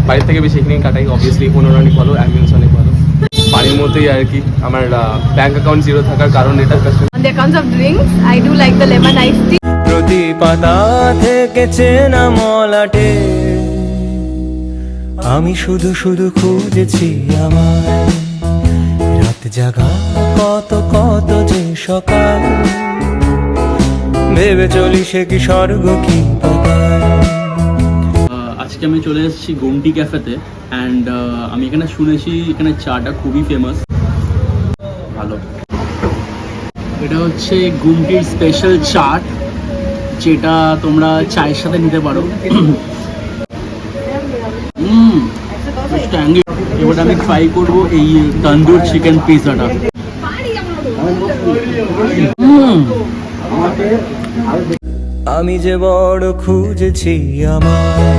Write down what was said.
বাড়ির থেকে বেশি এখানেই কাটাই। অবভিয়াসলি ওনার অনেক ভালো, অ্যাম্বিয়েন্স অনেক ভালো। বাড়ির মতোই আর কি। আমার ব্যাংক অ্যাকাউন্ট জিরো থাকার কারণ এটা। On the accounts of drinks, I do like the lemon iced tea. প্রতি পাতা থেকে চেনা মলাটে আমি শুধু শুধু খুঁজেছি আমার রাত জাগা কত কত যে সকাল ভেবে চলি সে কি স্বর্গ কি পাতাল। আজকে আমি চলে এসেছি গুমটি ক্যাফেতে অ্যান্ড আমি এখানে শুনেছি এখানে চাটা খুবই ফেমাস, ভালো। এটা হচ্ছে গুমটির স্পেশাল চাট, যেটা তোমরা চায়ের সাথে নিতে পারো। এবার আমি ট্রাই করবো এই তন্দুর চিকেন পিৎজাটা। আমি যে বড় খুঁজেছি আমার